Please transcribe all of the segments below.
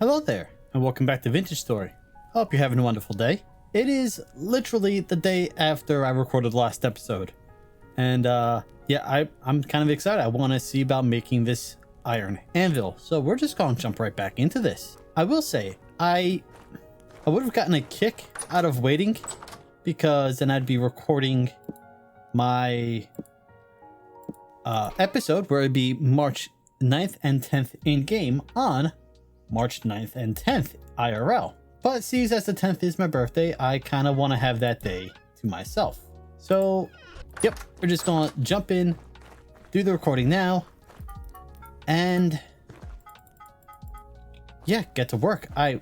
Hello there, and welcome back to Vintage Story. Hope you're having a wonderful day. It is literally the day after I recorded the last episode. And yeah, I'm kind of excited. I want to see about making this Iron Anvil. So we're just going to jump right back into this. I will say, I would have gotten a kick out of waiting, because then I'd be recording my episode where it'd be March 9th and 10th in game on March 9th and 10th IRL. But seeing as the 10th is my birthday, I kind of want to have that day to myself. So, yep, we're just going to jump in, do the recording now, and yeah, get to work. I'm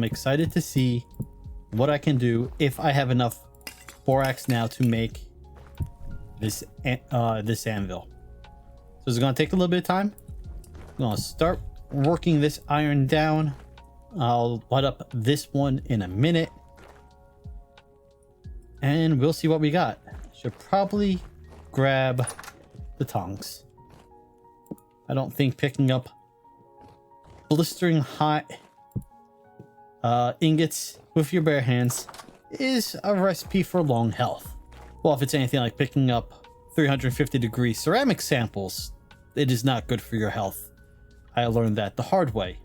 excited to see what I can do if I have enough borax now to make this anvil. So it's going to take a little bit of time. I'm going to start working this iron down. I'll light up this one in a minute, and we'll see what we got. Should probably grab the tongs. I don't think picking up blistering hot ingots with your bare hands is a recipe for long health. Well, if it's anything like picking up 350-degree ceramic samples, it is not good for your health. I learned that the hard way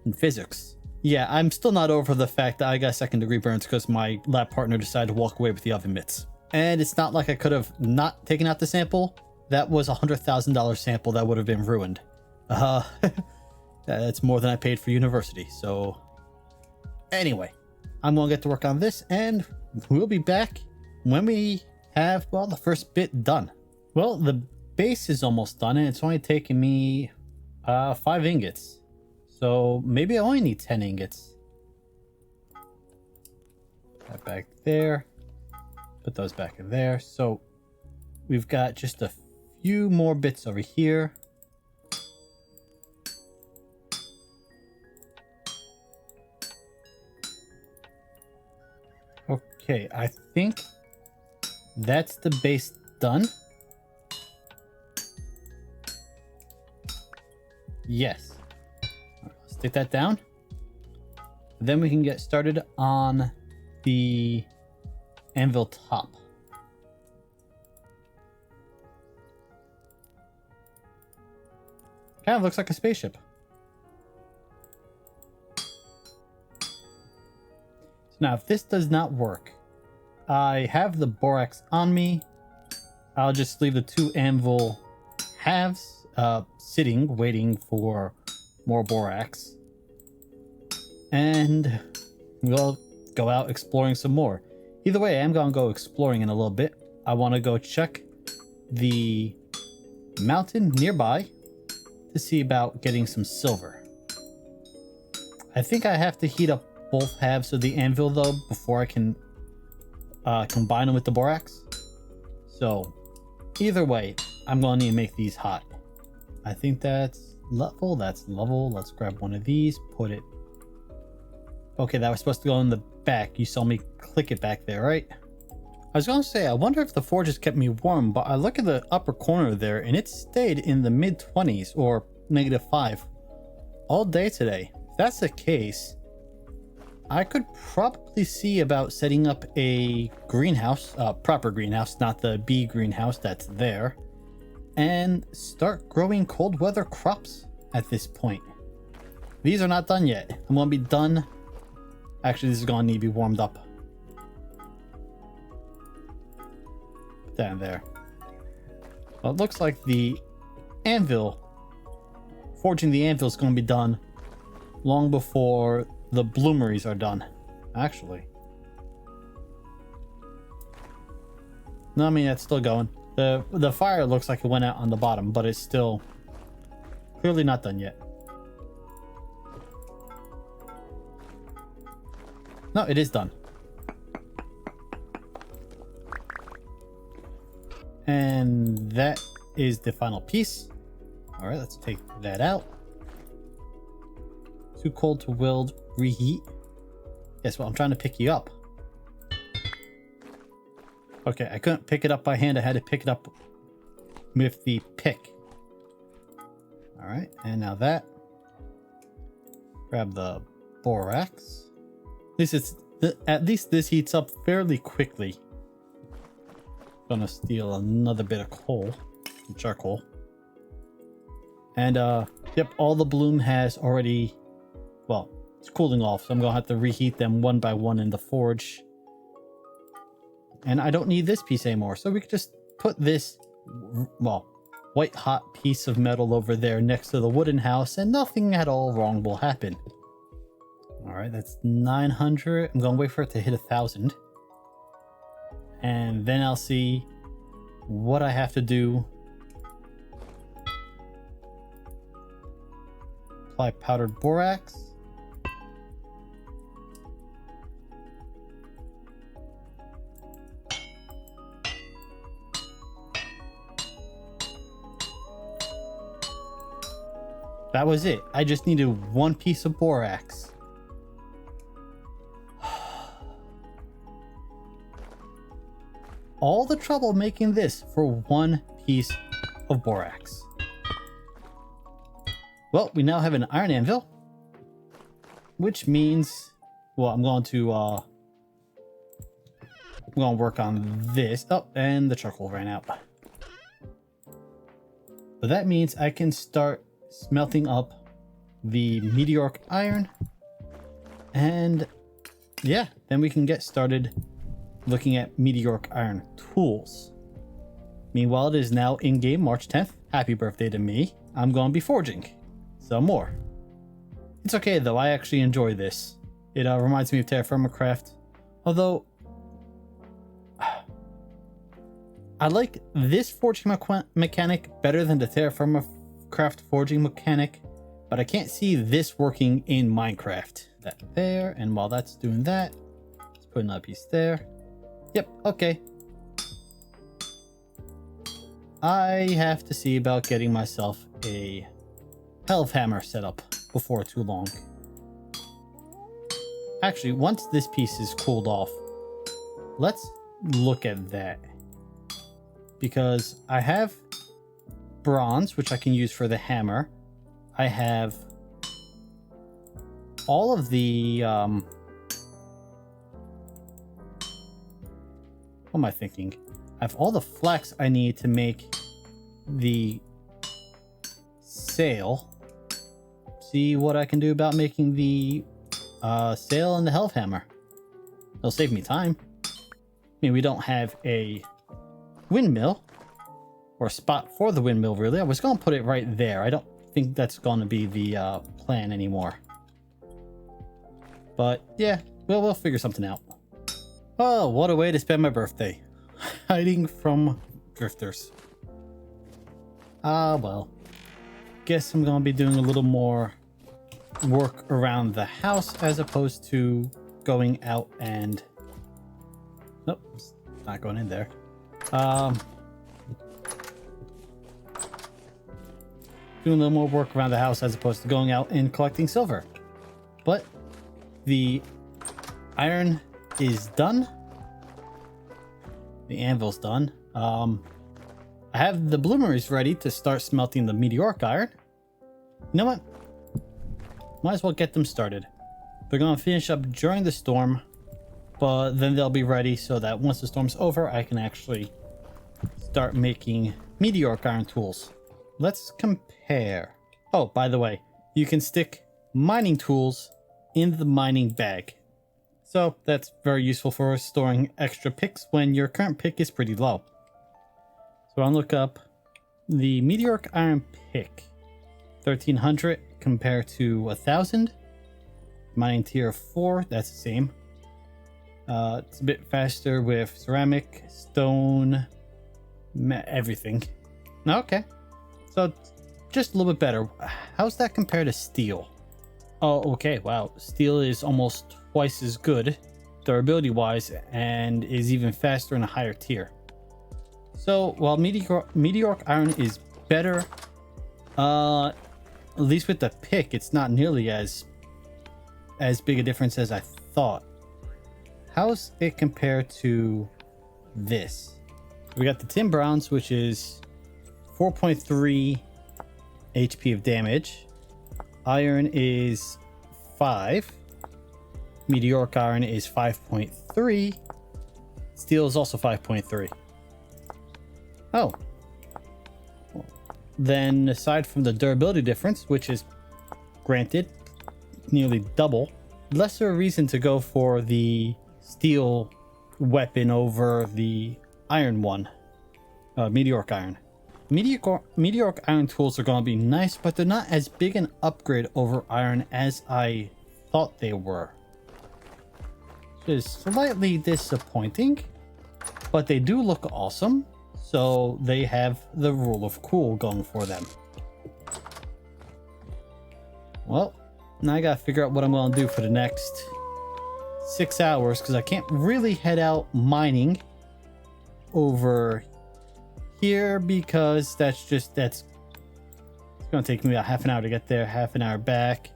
in physics. Yeah, I'm still not over the fact that I got second-degree burns because my lab partner decided to walk away with the oven mitts. And it's not like I could have not taken out the sample. That was a $100,000 sample that would have been ruined. That's more than I paid for university. So anyway, I'm going to get to work on this, and we'll be back when we have, well, the first bit done. Well, the base is almost done, and it's only taken me 5 ingots. So maybe I only need 10 ingots. That back there. Put those back in there. So we've got just a few more bits over here. Okay, I think that's the base done. Yes. Let's take that down. Then we can get started on the anvil top. Kind of looks like a spaceship. So now, if this does not work, I have the borax on me. I'll just leave the 2 anvil halves sitting, waiting for more borax. And we'll go out exploring some more. Either way, I am going to go exploring in a little bit. I want to go check the mountain nearby to see about getting some silver. I think I have to heat up both halves of the anvil, though, before I can combine them with the borax. So either way, I'm going to need to make these hot. I think that's level. That's level. Let's grab one of these, put it. Okay, that was supposed to go in the back. You saw me click it back there, right? I was going to say, I wonder if the forge has kept me warm, but I look at the upper corner there and it stayed in the mid-20s or -5 all day today. If that's the case, I could probably see about setting up a greenhouse, proper greenhouse, not the bee greenhouse that's there, and start growing cold weather crops at this point. These are not done yet. I'm going to be done. Actually, this is going to need to be warmed up. Put that in there. Well, it looks like the anvil, forging the anvil, is going to be done long before the bloomeries are done, actually. No, I mean, it's still going. The fire looks like it went out on the bottom, but it's still clearly not done yet. No, it is done. And that is the final piece. All right, let's take that out. Too cold to weld, reheat. Guess what? I'm trying to pick you up. Okay, I couldn't pick it up by hand. I had to pick it up with the pick. All right, and now that. Grab the borax. At least this heats up fairly quickly. Gonna steal another bit of coal, some charcoal. And yep, all the bloom has already, well, it's cooling off, so I'm gonna have to reheat them one by one in the forge. And I don't need this piece anymore, so we could just put this, well, white hot piece of metal over there next to the wooden house, and nothing at all wrong will happen. All right, that's 900. I'm gonna wait for it to hit 1,000, and then I'll see what I have to do. Apply powdered borax. That was it. I just needed one piece of borax. All the trouble making this for one piece of borax. Well, we now have an Iron Anvil, which means, well, I'm going to work on this. Oh, and the charcoal ran out. But that means I can start smelting up the meteoric iron, and yeah, then we can get started looking at meteoric iron tools. Meanwhile, it is now in-game March 10th. Happy birthday to me. I'm going to be forging some more. It's okay though, I actually enjoy this. It reminds me of Terra Firma Craft, although I like this forging mechanic better than the Terra Firma Craft forging mechanic, but I can't see this working in Minecraft. That there, and while that's doing that, let's put another piece there. Yep, okay. I have to see about getting myself a helve hammer set up before too long. Actually, once this piece is cooled off, let's look at that. Because I have bronze, which I can use for the hammer. I have all of the what am I thinking? I have all the flax I need to make the sail. See what I can do about making the sail and the helve hammer. It'll save me time. I mean, we don't have a windmill or a spot for the windmill, really. I was going to put it right there. I don't think that's going to be the plan anymore. But yeah, we'll figure something out. Oh, what a way to spend my birthday. Hiding from drifters. Well. Guess I'm going to be doing a little more work around the house as opposed to going out and... Nope, it's not going in there. Doing a little more work around the house as opposed to going out and collecting silver. But the iron is done. The anvil's done. I have the bloomeries ready to start smelting the meteoric iron. You know what? Might as well get them started. They're going to finish up during the storm, but then they'll be ready so that once the storm's over, I can actually start making meteoric iron tools. Let's compare. Oh, by the way, you can stick mining tools in the mining bag. So that's very useful for storing extra picks when your current pick is pretty low. So I'll look up the meteoric iron pick. 1300 compared to 1000. Mining tier 4, that's the same. It's a bit faster with ceramic, stone, everything. Okay. So just a little bit better. How's that compared to steel? Oh, okay. Wow. Steel is almost twice as good durability wise and is even faster in a higher tier. So while meteoric iron is better, at least with the pick, it's not nearly as big a difference as I thought. How's it compared to this? We got the tin bronze, which is 4.3 HP of damage. Iron is 5. Meteoric iron is 5.3. Steel is also 5.3. Oh. Then aside from the durability difference, which is granted nearly double, lesser reason to go for the steel weapon over the iron one. Meteoric iron. Meteoric iron tools are going to be nice, but they're not as big an upgrade over iron as I thought they were. Which is slightly disappointing, but they do look awesome, so they have the rule of cool going for them. Well, now I gotta figure out what I'm gonna do for the next 6 hours, because I can't really head out mining over here because it's gonna take me about half an hour to get there, half an hour back.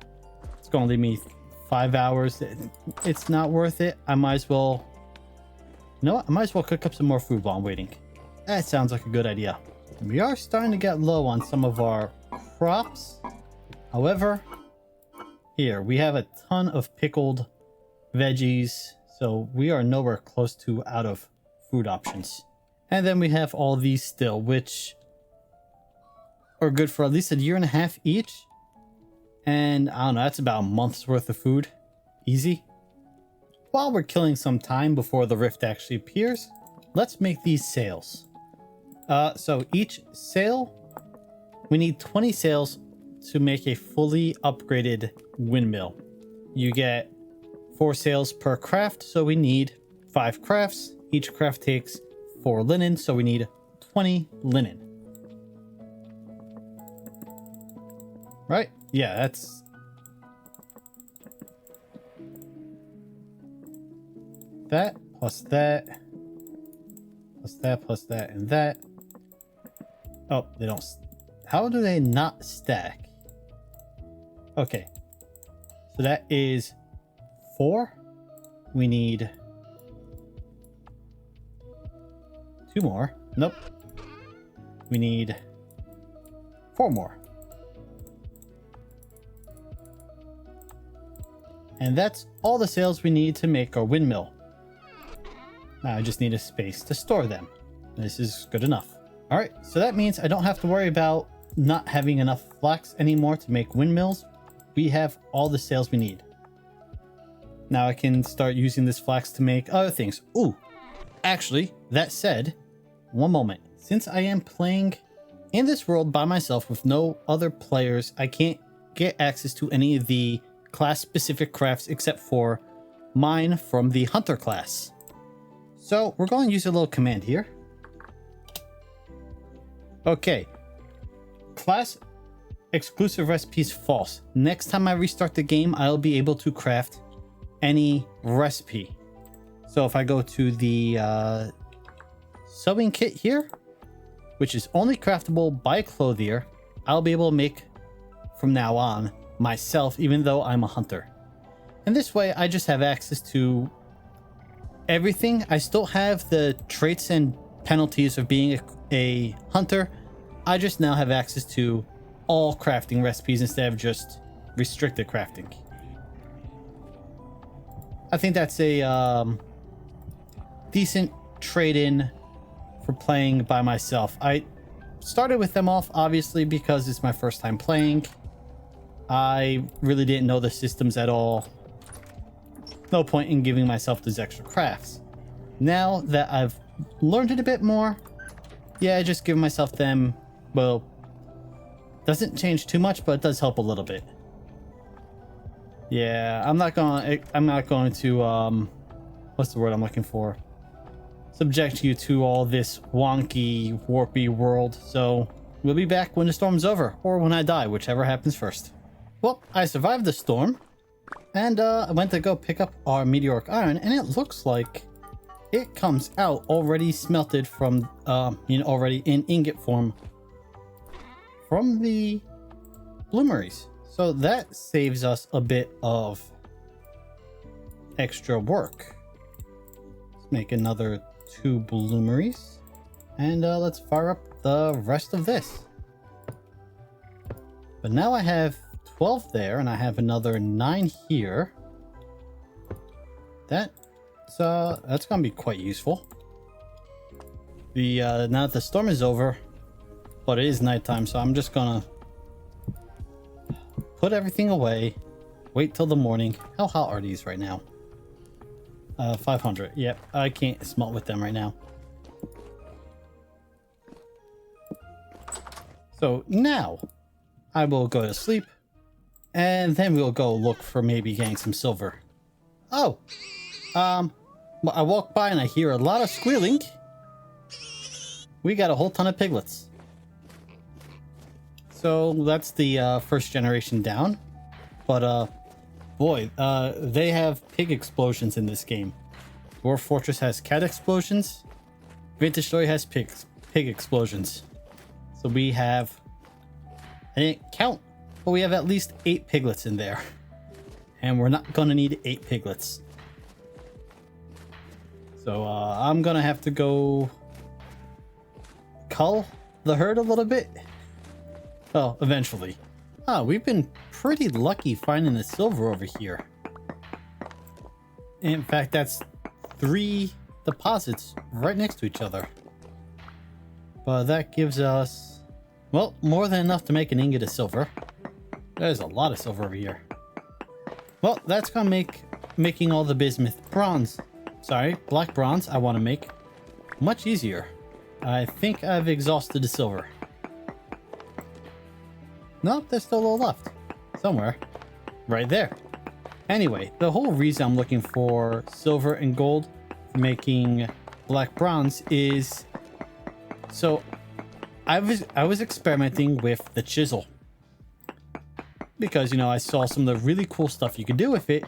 It's gonna leave me 5 hours. It's not worth it. I might as well, you know what? I might as well cook up some more food while I'm waiting. That sounds like a good idea. We are starting to get low on some of our crops. However, here we have a ton of pickled veggies, so we are nowhere close to out of food options. And then we have all these still, which are good for at least 1.5 years each. And I don't know, that's about a month's worth of food. Easy. While we're killing some time before the rift actually appears, let's make these sails. So each sail, we need 20 sails to make a fully upgraded windmill. You get 4 sails per craft, so we need 5 crafts. Each craft takes 4 linen, so we need 20 linen. Right? Yeah, that's... that, plus that, plus that, plus that, and that. Oh, they don't... how do they not stack? Okay. So that is 4. We need 2 more. Nope. We need 4 more. And that's all the sails we need to make our windmill. Now I just need a space to store them. This is good enough. Alright, so that means I don't have to worry about not having enough flax anymore to make windmills. We have all the sails we need. Now I can start using this flax to make other things. Ooh, actually, that said, one moment. Since I am playing in this world by myself with no other players, I can't get access to any of the class-specific crafts except for mine from the Hunter class. So we're going to use a little command here. Okay. Class exclusive recipes false. Next time I restart the game, I'll be able to craft any recipe. So if I go to the sewing kit here, which is only craftable by clothier, I'll be able to make from now on myself, even though I'm a hunter. And this way I just have access to everything. I still have the traits and penalties of being a hunter. I just now have access to all crafting recipes instead of just restricted crafting. I think that's a decent trade-in for playing by myself. I started with them off obviously because it's my first time playing. I really didn't know the systems at all. No point in giving myself those extra crafts. Now that I've learned it a bit more, yeah, I just give myself them. Well, doesn't change too much, but it does help a little bit. Yeah, I'm not going to what's the word I'm looking for? Subject you to all this wonky, warpy world. So we'll be back when the storm's over, or when I die, whichever happens first. Well, I survived the storm, and I went to go pick up our meteoric iron, and it looks like it comes out already smelted from, already in ingot form from the bloomeries. So that saves us a bit of extra work. Let's make another 2 bloomeries, and let's fire up the rest of this. But now I have 12 there, and I have another 9 here. That's gonna be quite useful. Now that the storm is over, but it is nighttime, so I'm just gonna put everything away, wait till the morning. How hot are these right now? 500. Yep, I can't smelt with them right now. So now I will go to sleep, and then we'll go look for maybe getting some silver. Oh, I walk by and I hear a lot of squealing. We got a whole ton of piglets. So that's the first generation down. But boy, they have pig explosions in this game. Dwarf Fortress has cat explosions. Vintage Story has pig explosions. So we have, I didn't count, but we have at least 8 piglets in there. And we're not gonna need 8 piglets. So I'm gonna have to go cull the herd a little bit. Well, eventually. We've been pretty lucky finding the silver over here. In fact, that's 3 deposits right next to each other. But that gives us, well, more than enough to make an ingot of silver. There's a lot of silver over here. Well, that's gonna make making all the bismuth bronze, black bronze I want to make much easier. I think I've exhausted the silver. Nope, there's still a little left. Somewhere. Right there. Anyway, the whole reason I'm looking for silver and gold for making black bronze is... So, I was experimenting with the chisel. Because, you know, I saw some of the really cool stuff you could do with it,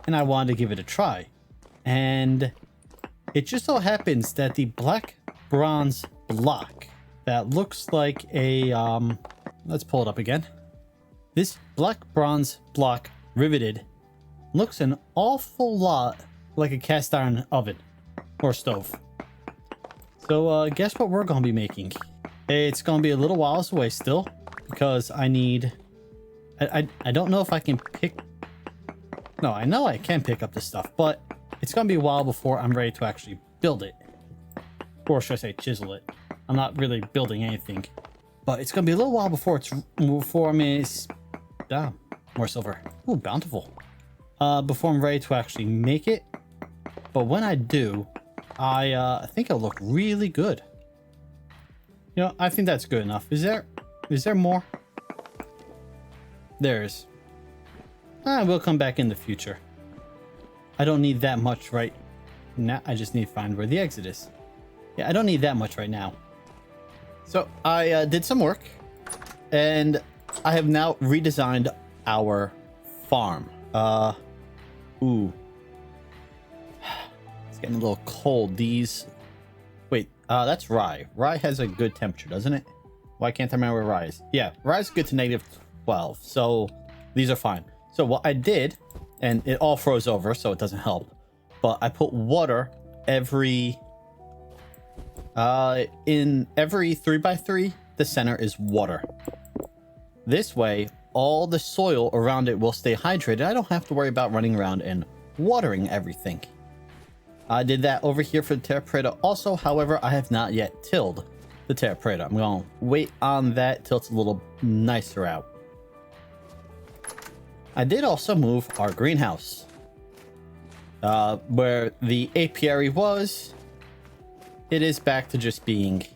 and I wanted to give it a try. And it just so happens that the black bronze block that looks like a... let's pull it up again. This black bronze block riveted looks an awful lot like a cast iron oven or stove. So guess what we're going to be making? It's going to be a little while away still because I need... I don't know if I can pick... No, I know I can pick up this stuff, but it's going to be a while before I'm ready to actually build it. Or should I say chisel it? I'm not really building anything. But it's going to be a little while before more silver. Ooh, bountiful. Before I'm ready to actually make it. But when I do, I think it'll look really good. You know, I think that's good enough. Is there more? There's. We'll come back in the future. I don't need that much right now. I just need to find where the exit is. Yeah, I don't need that much right now. So I did some work, and I have now redesigned our farm. Ooh. It's getting a little cold. Wait, that's rye. Rye has a good temperature, doesn't it? Why can't I remember where rye is? Yeah, rye is good to -12, so these are fine. So what I did, and it all froze over, so it doesn't help, but I put water in every 3x3, the center is water. This way, all the soil around it will stay hydrated. I don't have to worry about running around and watering everything. I did that over here for the Terra Preta also. However, I have not yet tilled the Terra Preta. I'm going to wait on that till it's a little nicer out. I did also move our greenhouse. Where the apiary was, it is back to just being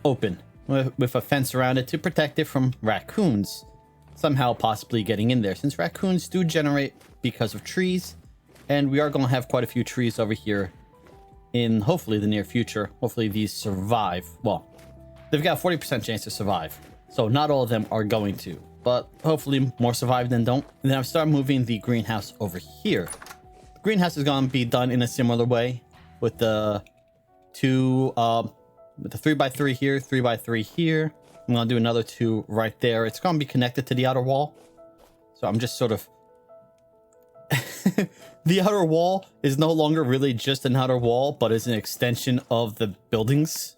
open with a fence around it to protect it from raccoons somehow possibly getting in there, since raccoons do generate because of trees, and we are going to have quite a few trees over here in hopefully the near future. Hopefully these survive. Well, they've got a 40% chance to survive, so not all of them are going to, but hopefully more survive than don't. And then I've started moving the greenhouse over here. The greenhouse is going to be done in a similar way with the 3x3 here, 3x3 here. I'm going to do another 2 right there. It's going to be connected to the outer wall. So I'm just sort of... The outer wall is no longer really just an outer wall, but is an extension of the buildings.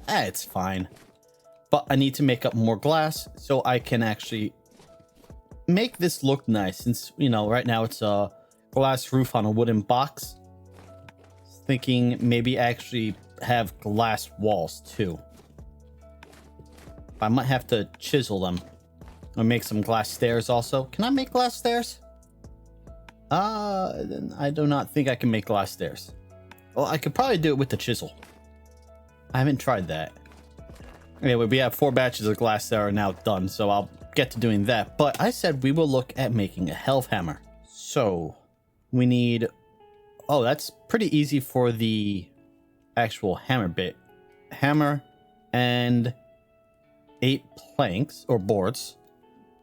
It's fine. But I need to make up more glass so I can actually make this look nice, since, you know, right now it's a glass roof on a wooden box. Thinking maybe actually have glass walls too. I might have to chisel them or make some glass stairs also. Can I make glass stairs? I do not think I can make glass stairs. Well, I could probably do it with the chisel. I haven't tried that. Anyway, we have 4 batches of glass that are now done, so I'll get to doing that. But I said we will look at making a helve hammer. So we need... Oh, that's pretty easy for the actual hammer bit. Hammer and 8 planks or boards.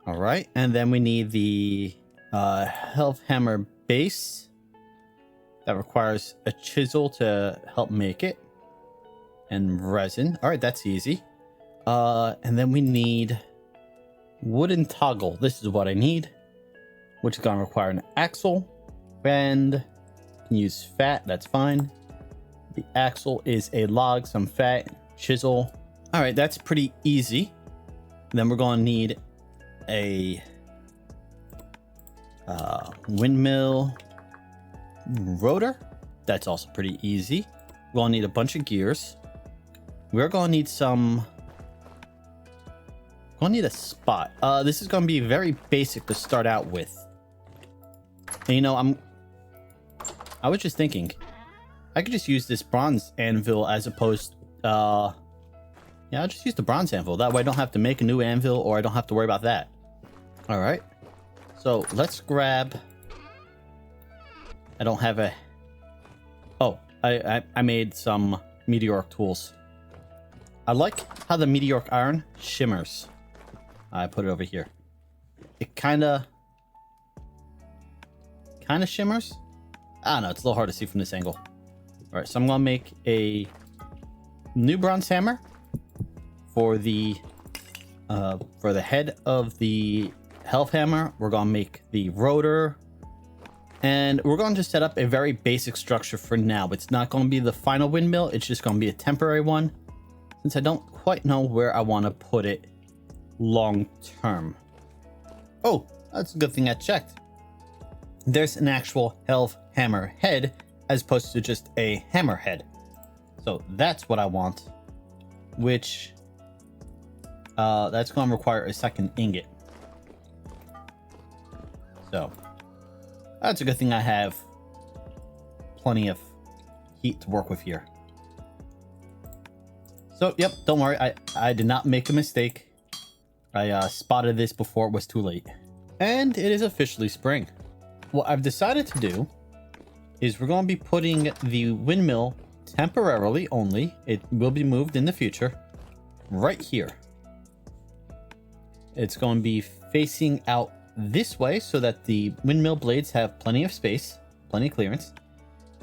All right, and then we need the helve hammer base. That requires a chisel to help make it. And resin. All right, that's easy. And then we need wooden toggle. This is what I need, which is going to require an axle. And can use fat, that's fine. The axle is a log, some fat, chisel. All right, that's pretty easy. Then we're going to need a windmill rotor. That's also pretty easy. We're going to need a bunch of gears. We're going to need some... We're going to need a spot. This is going to be very basic to start out with. And, you know, I was just thinking, I could just use this bronze anvil as opposed... yeah, I'll just use the bronze anvil. That way I don't have to make a new anvil, or I don't have to worry about that. All right. So let's grab... I don't have a... Oh, I made some meteoric tools. I like how the meteoric iron shimmers. I put it over here. It kind of shimmers. I don't know, it's a little hard to see from this angle. All right, so I'm gonna make a new bronze hammer for the head of the helve hammer. We're gonna make the rotor, and we're going to set up a very basic structure for now. It's not going to be the final windmill. It's just going to be a temporary one, since I don't quite know where I want to put it long term. Oh, that's a good thing I checked. There's an actual helve hammer head as opposed to just a hammer head. So that's what I want, which that's going to require a second ingot. So that's a good thing I have plenty of heat to work with here. So, yep, don't worry. I did not make a mistake. I spotted this before it was too late. And it is officially spring. What I've decided to do is we're going to be putting the windmill temporarily only. It will be moved in the future. Right here. It's going to be facing out this way so that the windmill blades have plenty of space, plenty of clearance.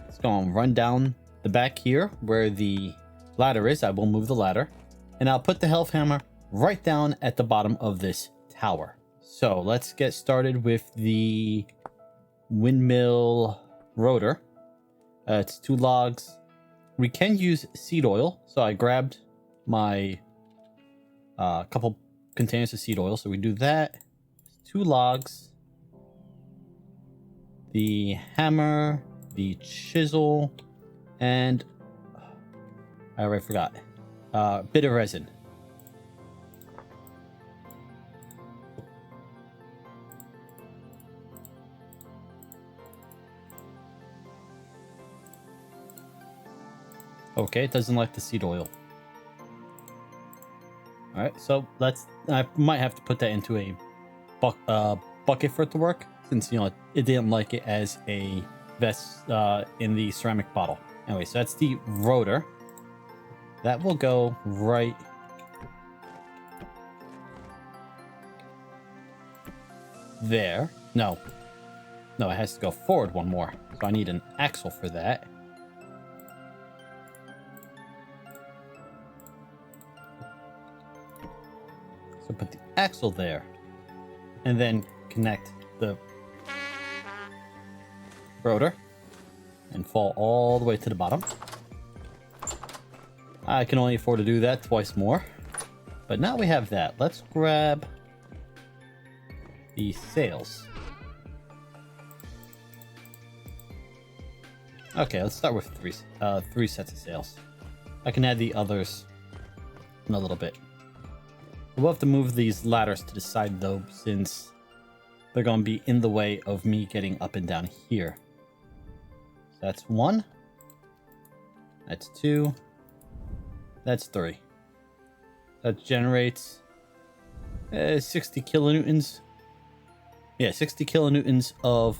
It's going to run down the back here where the ladder is. I will move the ladder, and I'll put the helve hammer right down at the bottom of this tower. So let's get started with the windmill rotor. It's 2 logs. We can use seed oil, so I grabbed my couple containers of seed oil, so we do that. 2 logs, the hammer, the chisel, and I already forgot, a bit of resin. Okay, it doesn't like the seed oil. All right, so I might have to put that into a bucket for it to work, since, you know, it didn't like it as a vest in the ceramic bottle. Anyway, so that's the rotor. That will go right there. No, it has to go forward one more. So I need an axle for that. So put the axle there, and then connect the rotor and fall all the way to the bottom. I can only afford to do that twice more, but now we have that. Let's grab the sails. Okay, let's start with three sets of sails. I can add the others in a little bit. We'll have to move these ladders to the side though, since they're going to be in the way of me getting up and down here. So that's 1. That's 2. That's 3. That generates 60 kilonewtons. Yeah, 60 kilonewtons of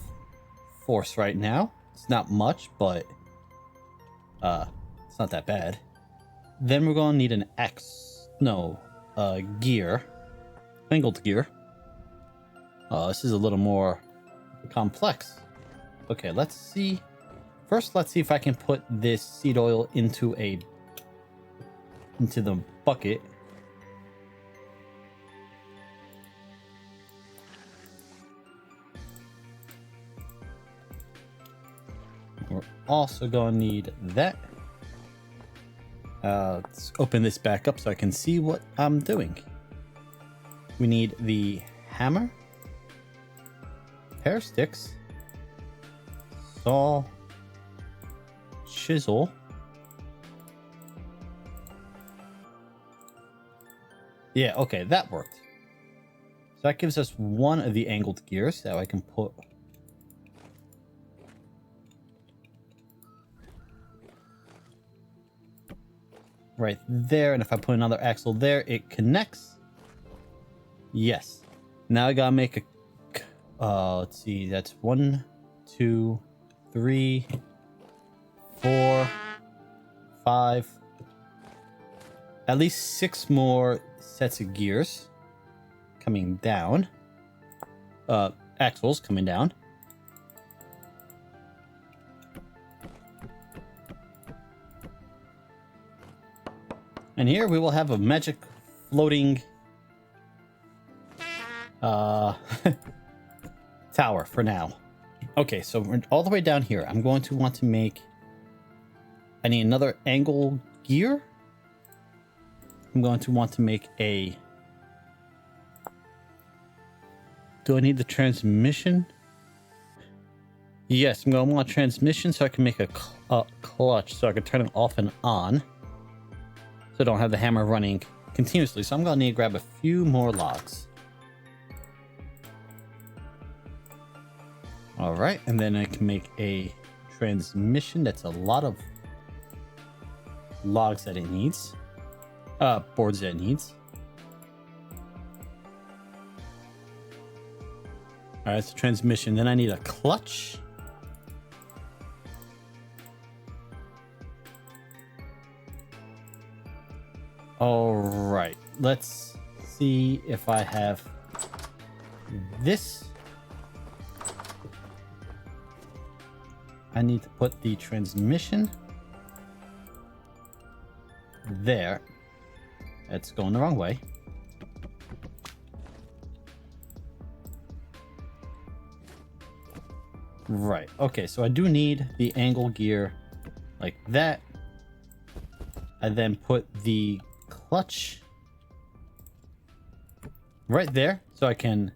force right now. It's not much, but it's not that bad. Then we're going to need an gear. Angled gear. This is a little more complex. Okay, let's see. First, let's see if I can put this seed oil into the bucket. We're also going to need that. Let's open this back up so I can see what I'm doing. We need the hammer, pair of sticks, saw, chisel, yeah, okay, that worked. So that gives us one of the angled gears that I can put right there, and if I put another axle there, it connects. Yes. Now I gotta make a let's see, that's 1, 2, 3, 4, 5, at least 6 more sets of gears coming down. Axles coming down. And here we will have a magic floating tower for now. Okay, so we're all the way down here. I'm going to want to make... I need another angle gear. I'm going to want to make a... Do I need the transmission? Yes, I'm going to want a transmission so I can make a clutch so I can turn it off and on. So I don't have the hammer running continuously. So I'm going to need to grab a few more logs. All right, and then I can make a transmission. That's a lot of logs that it needs. Boards that it needs. All right, it's a transmission. Then I need a clutch. All right, let's see if I have this. I need to put the transmission there. It's going the wrong way. Right. Okay, so I do need the angle gear like that. I then put the clutch right there so I can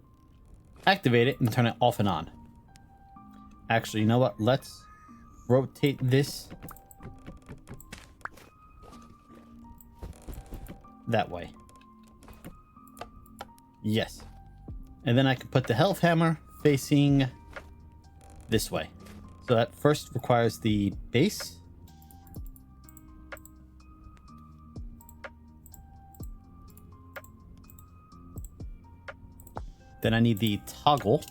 activate it and turn it off and on. Actually, you know what? Let's rotate this that way. Yes. And then I can put the helve hammer facing this way. So that first requires the base. Then I need the toggle.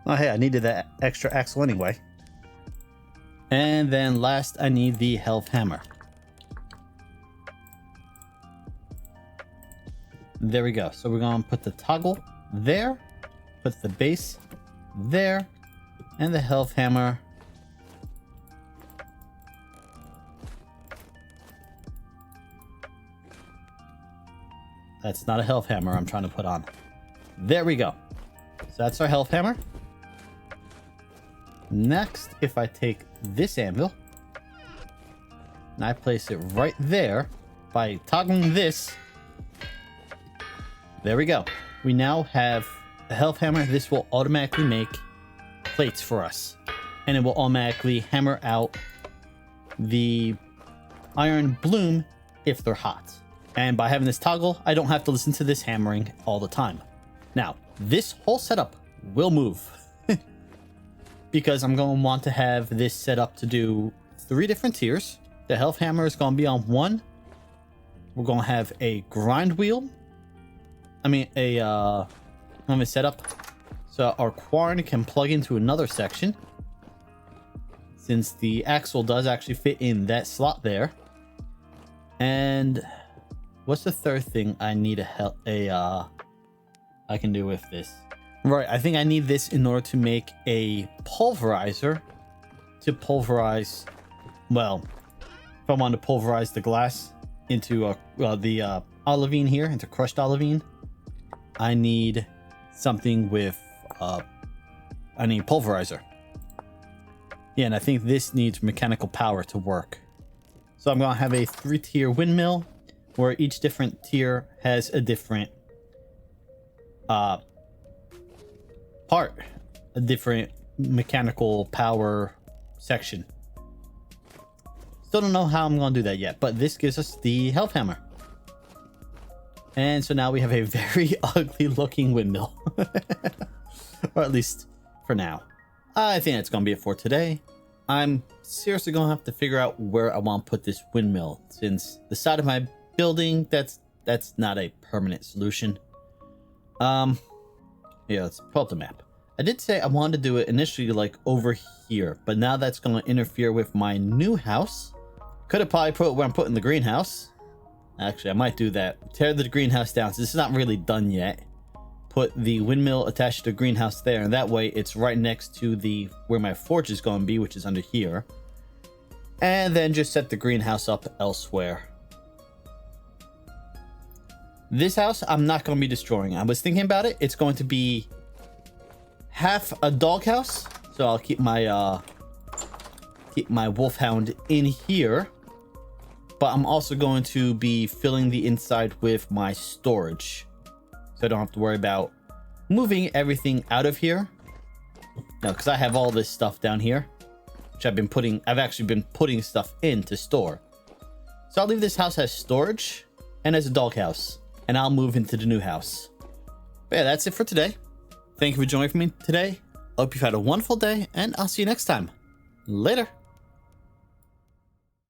Oh, hey, I needed that extra axle anyway. And then last, I need the helve hammer. There we go. So we're going to put the toggle there, put the base there, and the helve hammer that's not a helve hammer I'm trying to put on. There we go. So that's our helve hammer. Next, if I take this anvil and I place it right there by toggling this, There we go. We now have a helve hammer. This will automatically make plates for us. And it will automatically hammer out the iron bloom if they're hot. And by having this toggle, I don't have to listen to this hammering all the time. Now, this whole setup will move because I'm going to want to have this set up to do 3 different tiers. The helve hammer is going to be on 1. We're going to have a grind wheel. I mean, a setup so our quarry can plug into another section, since the axle does actually fit in that slot there. And what's the third thing I need I can do with this? Right, I think I need this in order to make a pulverizer to pulverize, well, if I want to pulverize the glass into the olivine here, into crushed olivine, I need something with, I need pulverizer. Yeah, and I think this needs mechanical power to work. So I'm going to have a 3-tier windmill where each different tier has a different part, a different mechanical power section. Still don't know how I'm going to do that yet, but this gives us the helve hammer. And so now we have a very ugly looking windmill. Or at least for now. I think that's going to be it for today. I'm seriously going to have to figure out where I want to put this windmill, since the side of my building, that's not a permanent solution. Yeah, let's pull up the map. I did say I wanted to do it initially like over here, but now that's going to interfere with my new house. Could have probably put it where I'm putting the greenhouse. Actually, I might do that. Tear the greenhouse down, so this is not really done yet. Put the windmill attached to the greenhouse there, and that way it's right next to the where my forge is going to be, which is under here. And then just set the greenhouse up elsewhere. This house I'm not going to be destroying. I was thinking about it. It's going to be half a doghouse, so I'll keep my wolfhound in here. But I'm also going to be filling the inside with my storage, so I don't have to worry about moving everything out of here. No, because I have all this stuff down here, which I've actually been putting stuff in to store. So I'll leave this house as storage and as a doghouse, and I'll move into the new house. But yeah, that's it for today. Thank you for joining me today. Hope you've had a wonderful day, and I'll see you next time. Later.